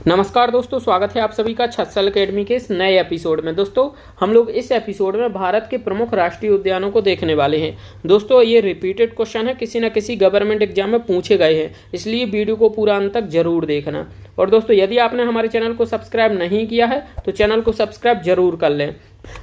नमस्कार दोस्तों, स्वागत है आप सभी का छत्सल अकेडमी के इस नए एपिसोड में। दोस्तों हम लोग इस एपिसोड में भारत के प्रमुख राष्ट्रीय उद्यानों को देखने वाले हैं। दोस्तों ये रिपीटेड क्वेश्चन है, किसी न किसी गवर्नमेंट एग्जाम में पूछे गए हैं, इसलिए वीडियो को पूरा अंत तक जरूर देखना। और दोस्तों यदि आपने हमारे चैनल को सब्सक्राइब नहीं किया है तो चैनल को सब्सक्राइब जरूर कर लें।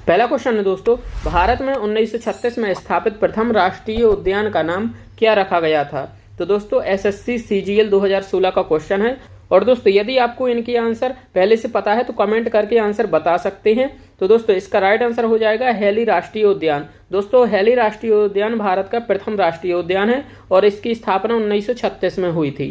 पहला क्वेश्चन है दोस्तों, भारत में 1936 में स्थापित प्रथम राष्ट्रीय उद्यान का नाम क्या रखा गया था? तो दोस्तों एसएससी सीजीएल 2016 का क्वेश्चन है। और दोस्तों यदि आपको इनकी आंसर पहले से पता है तो कमेंट करके आंसर बता सकते हैं। तो दोस्तों इसका राइट आंसर हो जाएगा हैली राष्ट्रीय उद्यान। दोस्तों हैली राष्ट्रीय उद्यान भारत का प्रथम राष्ट्रीय उद्यान है और इसकी स्थापना 1936 में हुई थी।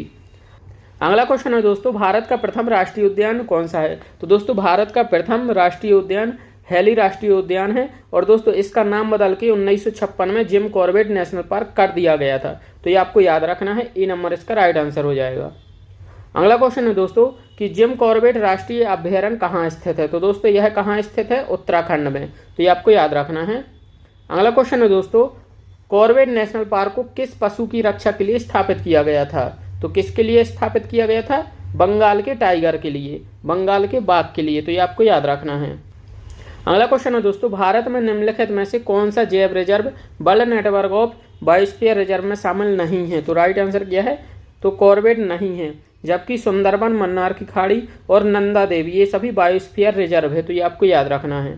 अगला क्वेश्चन है दोस्तों, भारत का प्रथम राष्ट्रीय उद्यान कौन सा है? तो दोस्तों भारत का प्रथम राष्ट्रीय उद्यान हैली राष्ट्रीय उद्यान है और दोस्तों इसका नाम बदल के 1956 में जिम कॉर्बेट नेशनल पार्क कर दिया गया था। तो ये आपको याद रखना है, ए नंबर इसका राइट आंसर हो जाएगा। अगला क्वेश्चन है दोस्तों कि जिम कॉर्बेट राष्ट्रीय अभ्यारण्य कहाँ स्थित है? तो दोस्तों यह कहाँ स्थित है? उत्तराखंड में। तो ये आपको याद रखना है। अगला क्वेश्चन है दोस्तों, कॉर्बेट नेशनल पार्क को किस पशु की रक्षा के लिए स्थापित किया गया था? तो किसके लिए स्थापित किया गया था? बंगाल के टाइगर के लिए, बंगाल के बाघ के लिए। तो ये आपको याद रखना है। अगला क्वेश्चन है दोस्तों, भारत में निम्नलिखित में से कौन सा जैव reserve world network of biosphere reserve में शामिल नहीं है? तो राइट आंसर क्या है? तो कॉर्बेट नहीं है, जबकि सुंदरबन, मन्नार की खाड़ी और नंदा देवी ये सभी बायोस्फीयर रिजर्व है। तो ये आपको याद रखना है।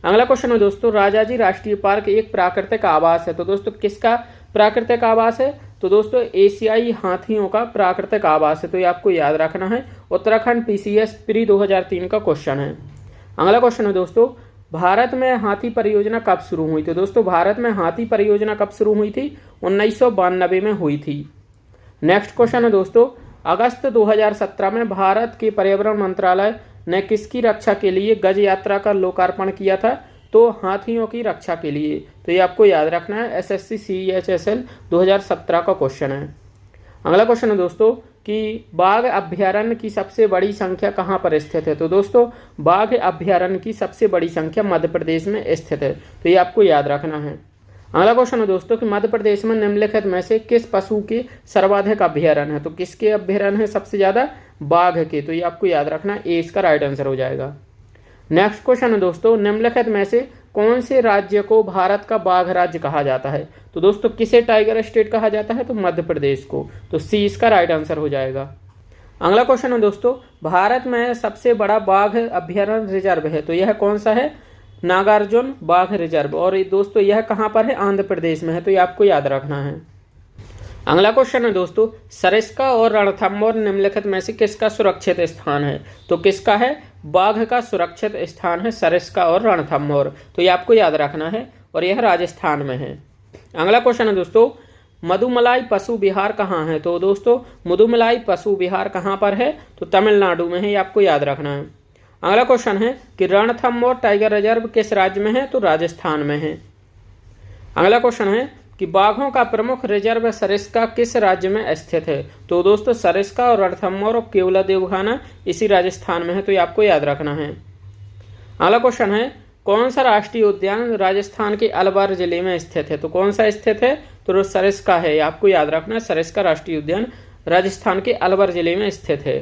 अगला क्वेश्चन है दोस्तों, राजाजी राष्ट्रीय पार्क एक प्राकृतिक आवास है। तो दोस्तों किसका प्राकृतिक आवास है? तो दोस्तों एशियाई हाथियों का प्राकृतिक आवास है। तो ये आपको याद रखना है। उत्तराखंड पीसीएस प्री 2003 का क्वेश्चन है। अगला क्वेश्चन है दोस्तों, भारत में हाथी परियोजना कब शुरू हुई? तो दोस्तों भारत में हाथी परियोजना कब शुरू हुई थी? 1992 में हुई थी। नेक्स्ट क्वेश्चन है दोस्तों, अगस्त 2017 में भारत के पर्यावरण मंत्रालय ने किसकी रक्षा के लिए गज यात्रा का लोकार्पण किया था? तो हाथियों की रक्षा के लिए। तो ये आपको याद रखना है, एसएससी सीएचएसएल 2017 का क्वेश्चन है। अगला क्वेश्चन है दोस्तों कि बाघ अभ्यारण्य की सबसे बड़ी संख्या कहाँ पर स्थित है? तो दोस्तों बाघ अभ्यारण्य की सबसे बड़ी संख्या मध्य प्रदेश में स्थित है। तो ये आपको याद रखना है। अगला क्वेश्चन है दोस्तों कि मध्य प्रदेश में निम्नलिखित में से किस पशु के सर्वाधिक अभ्यारण्य है? तो किसके अभ्यारण्य है सबसे ज्यादा? बाघ के। तो ये आपको याद रखना, ए इसका राइट आंसर हो जाएगा। नेक्स्ट क्वेश्चन है दोस्तों, निम्नलिखित में से कौन से राज्य को भारत का बाघ राज्य कहा जाता है? तो दोस्तों किसे टाइगर स्टेट कहा जाता है? तो मध्य प्रदेश को। तो सी इसका राइट आंसर हो जाएगा। अगला क्वेश्चन है दोस्तों, भारत में सबसे बड़ा बाघ अभ्यारण्य रिजर्व है, तो यह कौन सा है? नागार्जुन बाघ रिजर्व। और दोस्तों यह कहाँ पर है? आंध्र प्रदेश में है। तो ये आपको याद रखना है। अगला क्वेश्चन है दोस्तों, सरिस्का और रणथंभौर निम्नलिखित में से किसका सुरक्षित स्थान है? तो किसका है? बाघ का सुरक्षित स्थान है सरिस्का और रणथंभौर। तो ये आपको याद रखना है और यह राजस्थान में है। अगला क्वेश्चन है दोस्तों, मधुमलाई पशु विहार कहाँ है? तो दोस्तों मधुमलाई पशु विहार कहाँ पर है? तो तमिलनाडु में है। ये आपको याद रखना है। अगला क्वेश्चन है कि रणथंभौर टाइगर रिजर्व किस राज्य में है? तो राजस्थान में है। अगला क्वेश्चन है कि बाघों का प्रमुख रिजर्व सरिस्का किस राज्य में स्थित है? तो दोस्तों सरिस्का और रणथंभौर और केवला देवखाना इसी राजस्थान में है। तो ये आपको याद रखना है। अगला क्वेश्चन है, कौन सा राष्ट्रीय उद्यान राजस्थान के अलवर जिले में स्थित है? तो कौन सा स्थित है? तो सरिस्का है। ये आपको याद रखना है, सरिस्का राष्ट्रीय उद्यान राजस्थान के अलवर जिले में स्थित है।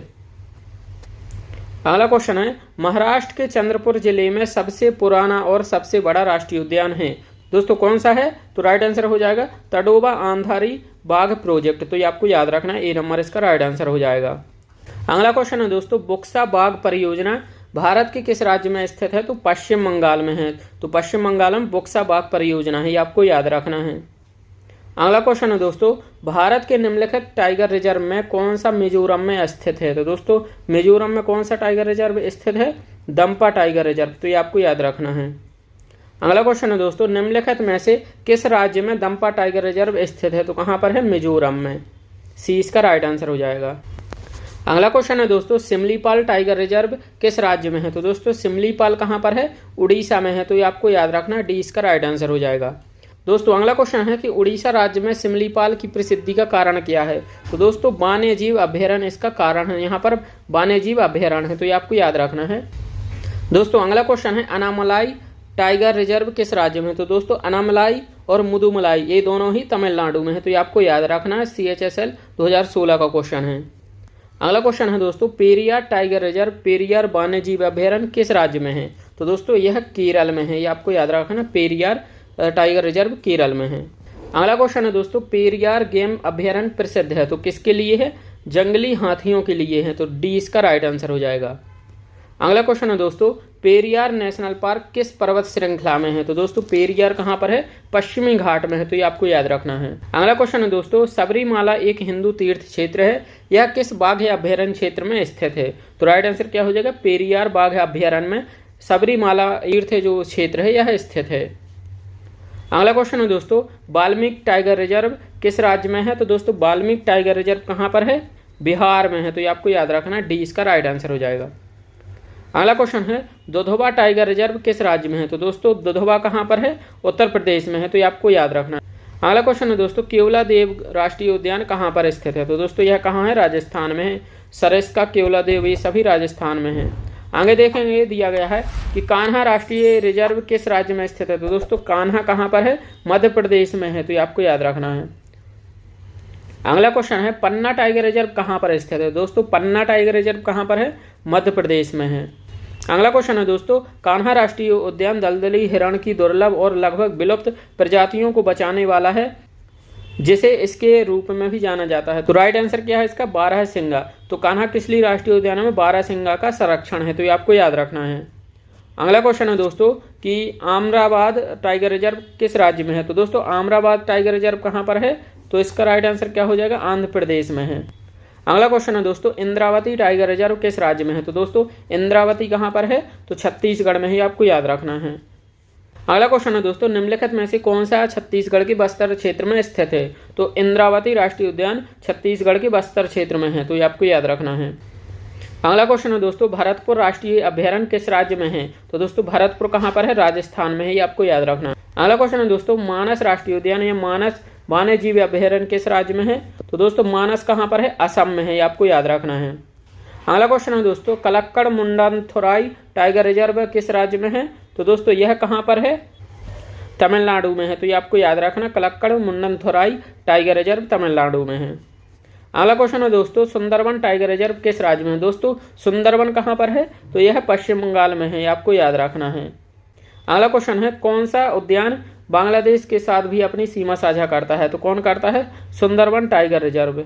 अगला क्वेश्चन है, महाराष्ट्र के चंद्रपुर जिले में सबसे पुराना और सबसे बड़ा राष्ट्रीय उद्यान है, दोस्तों कौन सा है? तो राइट आंसर हो जाएगा तडोबा आंधारी बाघ प्रोजेक्ट। तो ये आपको याद रखना है, ए नंबर इसका राइट आंसर हो जाएगा। अगला क्वेश्चन है दोस्तों, बुक्सा बाघ परियोजना भारत के किस राज्य में स्थित है? तो पश्चिम बंगाल में है। तो पश्चिम बंगाल में बुक्सा बाघ परियोजना है। ये आपको याद रखना है। अगला क्वेश्चन है दोस्तों, भारत के निम्नलिखित टाइगर रिजर्व में कौन सा मिजोरम में स्थित है? तो दोस्तों मिजोरम में कौन सा टाइगर रिजर्व स्थित है? Dampa tiger reserve. तो ये आपको याद रखना है। अगला क्वेश्चन है दोस्तों, निम्नलिखित में से किस राज्य में दंपा टाइगर रिजर्व स्थित है? तो कहाँ पर है? मिजोरम में। सी इसका राइट आंसर हो जाएगा। अगला क्वेश्चन है दोस्तों, सिमलीपाल टाइगर रिजर्व किस राज्य में है? तो दोस्तों सिमलीपाल कहाँ पर है? उड़ीसा में है। तो ये आपको याद रखना, डी इसका राइट आंसर हो जाएगा। दोस्तों अगला क्वेश्चन है कि उड़ीसा राज्य में सिमलीपाल की प्रसिद्धि का कारण क्या है? तो दोस्तों वन्यजीव अभ्यारण्य इसका कारण है। यहाँ पर वन्यजीव अभ्यारण्य है। तो ये आपको याद रखना है। दोस्तों अगला क्वेश्चन है, अनामलाई टाइगर रिजर्व किस राज्य में? तो दोस्तों अनामलाई और मुदुमलाई ये दोनों ही तमिलनाडु में है। तो ये आपको याद रखना है, सीएचएसएल 2016 का क्वेश्चन है। अगला क्वेश्चन है दोस्तों, पेरियार टाइगर रिजर्व, पेरियार वन्यजीव अभयारण्य किस राज्य में है? तो दोस्तों यह केरल में है, ये आपको याद रखना, पेरियार टाइगर रिजर्व केरल में है। अगला क्वेश्चन है दोस्तों, पेरियार गेम अभयारण्य प्रसिद्ध है तो किसके लिए है? जंगली हाथियों के लिए है, तो डी इसका राइट आंसर हो जाएगा। अगला क्वेश्चन है दोस्तों, पेरियार नेशनल पार्क किस पर्वत श्रृंखला में है? तो दोस्तों पेरियार कहाँ पर है? पश्चिमी घाट में है, तो ये आपको याद रखना है। अगला क्वेश्चन है दोस्तों, सबरीमाला एक हिंदू तीर्थ क्षेत्र है, यह किस बाघ अभयारण्य क्षेत्र में स्थित है? तो राइट आंसर क्या हो जाएगा? पेरियार बाघ अभयारण्य में सबरीमाला तीर्थ जो क्षेत्र है यह स्थित है। अगला क्वेश्चन है दोस्तों, वाल्मीकि टाइगर रिजर्व किस राज्य में है? तो दोस्तों वाल्मीकि टाइगर रिजर्व कहाँ पर है? बिहार में है, तो ये आपको याद रखना, डी इसका राइट आंसर हो जाएगा। अगला क्वेश्चन है, दुधवा टाइगर रिजर्व किस राज्य में है? तो दोस्तों दुधवा कहाँ पर है? उत्तर प्रदेश में है, तो ये आपको याद रखना है। अगला क्वेश्चन है दोस्तों, केवलादेव राष्ट्रीय उद्यान कहाँ पर स्थित है? तो दोस्तों यह कहाँ है? राजस्थान में है। सरिस्का, केवलादेव ये सभी राजस्थान में है। आगे देखेंगे, दिया गया है कि कान्हा राष्ट्रीय रिजर्व किस राज्य में स्थित है? तो दोस्तों कान्हा कहाँ पर है? मध्य प्रदेश में है, तो ये आपको याद रखना है। अगला क्वेश्चन है, पन्ना टाइगर रिजर्व कहाँ पर स्थित है? दोस्तों पन्ना टाइगर रिजर्व कहाँ पर है? मध्य प्रदेश में है। अगला क्वेश्चन है दोस्तों, कान्हा राष्ट्रीय उद्यान दलदली हिरण की दुर्लभ और लगभग विलुप्त प्रजातियों को बचाने वाला है, जिसे इसके रूप में भी जाना जाता है। तो राइट आंसर क्या है इसका? बारहसिंगा। तो कान्हा किसली राष्ट्रीय उद्यान में बारहसिंगा का संरक्षण है, तो ये आपको याद रखना है। अगला क्वेश्चन है दोस्तों कि आमराबाद टाइगर रिजर्व किस राज्य में है? तो दोस्तों आमराबाद टाइगर रिजर्व कहाँ पर है? तो इसका राइट आंसर क्या हो जाएगा? आंध्र प्रदेश में है। अगला क्वेश्चन है दोस्तों, इंद्रावती टाइगर रिजर्व किस राज्य में है? तो दोस्तों इंद्रावती कहाँ पर है? तो छत्तीसगढ़ में ही, आपको याद रखना है। अगला क्वेश्चन है दोस्तों, निम्नलिखित में से कौन सा छत्तीसगढ़ के बस्तर क्षेत्र में स्थित है? तो इंद्रावती राष्ट्रीय उद्यान छत्तीसगढ़ के बस्तर क्षेत्र में है, तो ये आपको याद रखना है। अगला क्वेश्चन है दोस्तों, भरतपुर राष्ट्रीय अभयारण्य किस राज्य में है? तो दोस्तों भरतपुर कहाँ पर है? राजस्थान में है, ये आपको याद रखना है। अगला क्वेश्चन है दोस्तों, मानस राष्ट्रीय उद्यान या मानस वन्यजीव अभयारण्य किस राज्य में है? तो दोस्तों मानस कहाँ पर है? असम में है, ये आपको याद रखना है। अगला क्वेश्चन है दोस्तों, कलक्कड़ मुंडनथोराई टाइगर रिजर्व किस राज्य में है? तो दोस्तों यह कहाँ पर है? तमिलनाडु में है, तो ये आपको याद रखना, कलक्कड़ मुंडनथोराई टाइगर रिजर्व तमिलनाडु में है। अगला क्वेश्चन है दोस्तों, सुंदरवन टाइगर रिजर्व किस राज्य में है? दोस्तों सुंदरवन कहाँ पर है? तो यह पश्चिम बंगाल में है, ये आपको याद रखना है। अगला क्वेश्चन है, कौन सा उद्यान बांग्लादेश के साथ भी अपनी सीमा साझा करता है? तो कौन करता है? Sundarban tiger reserve.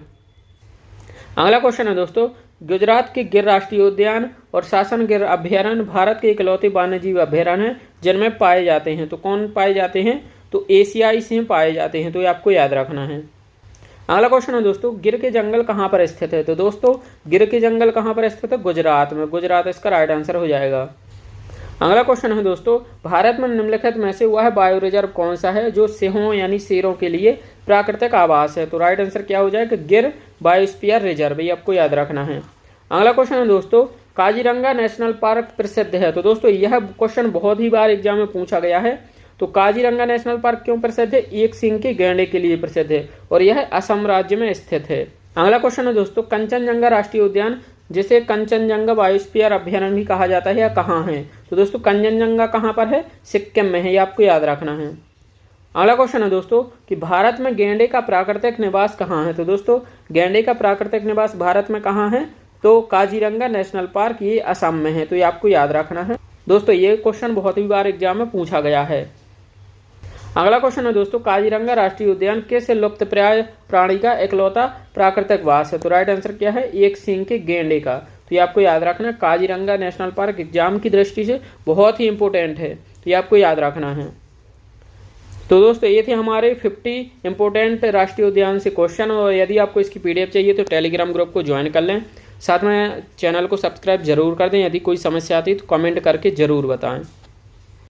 अगला क्वेश्चन है दोस्तों, गुजरात के गिर राष्ट्रीय उद्यान और शासन गिर अभयारण्य भारत के इकलौते वन्यजीव अभयारण्य हैं जिनमें पाए जाते हैं। तो कौन पाए जाते हैं? तो एशियाई सिंह पाए जाते हैं, तो ये आपको याद रखना है। अगला क्वेश्चन है दोस्तों, गिर के जंगल कहाँ पर स्थित है? तो दोस्तों गिर के जंगल कहाँ पर स्थित है? गुजरात में। गुजरात इसका राइट आंसर हो जाएगा। अगला क्वेश्चन है दोस्तों, भारत में निम्नलिखित में से वह बायो रिजर्व कौन सा है जो सिंहों यानी शेरों के लिए प्राकृतिक आवास है? तो राइट आंसर क्या हो जाएगा? गिर बायोस्फीयर रिजर्व, ये आपको याद रखना है। अगला क्वेश्चन है दोस्तों, काजीरंगा नेशनल पार्क प्रसिद्ध है? तो दोस्तों यह क्वेश्चन बहुत ही बार एग्जाम में पूछा गया है। तो काजीरंगा नेशनल पार्क क्यों प्रसिद्ध है? एक सींग के गैंडे के लिए प्रसिद्ध है और यह असम राज्य में स्थित है। अगला क्वेश्चन है दोस्तों, कंचनजंगा राष्ट्रीय उद्यान जिसे कंचनजंगा बायोस्फीयर अभयारण्य भी कहा जाता है, यह कहाँ है? तो दोस्तों कंचनजंगा कहाँ पर है? सिक्किम में है, ये आपको याद रखना है। अगला क्वेश्चन है दोस्तों कि भारत में गैंडे का प्राकृतिक निवास कहाँ है? तो दोस्तों गैंडे का प्राकृतिक निवास भारत में कहाँ है? तो काजीरंगा नेशनल पार्क, ये असम में है, तो ये आपको याद रखना है। दोस्तों ये क्वेश्चन बहुत ही बार एग्जाम में पूछा गया है। अगला क्वेश्चन है दोस्तों, काजीरंगा राष्ट्रीय उद्यान किस लुप्तप्राय प्राणी का इकलौता प्राकृतिक वास है? तो राइट आंसर क्या है? एक सींग के गैंडे का। तो ये आपको याद रखना, काजीरंगा नेशनल पार्क एग्जाम की दृष्टि से बहुत ही इंपॉर्टेंट है, तो ये आपको याद रखना है। तो दोस्तों ये थे हमारे 50 इंपॉर्टेंट राष्ट्रीय उद्यान से क्वेश्चन, और यदि आपको इसकी PDF चाहिए तो टेलीग्राम ग्रुप को ज्वाइन कर लें। साथ में चैनल को सब्सक्राइब जरूर कर दें। यदि कोई समस्या आती है तो कमेंट करके ज़रूर बताएं।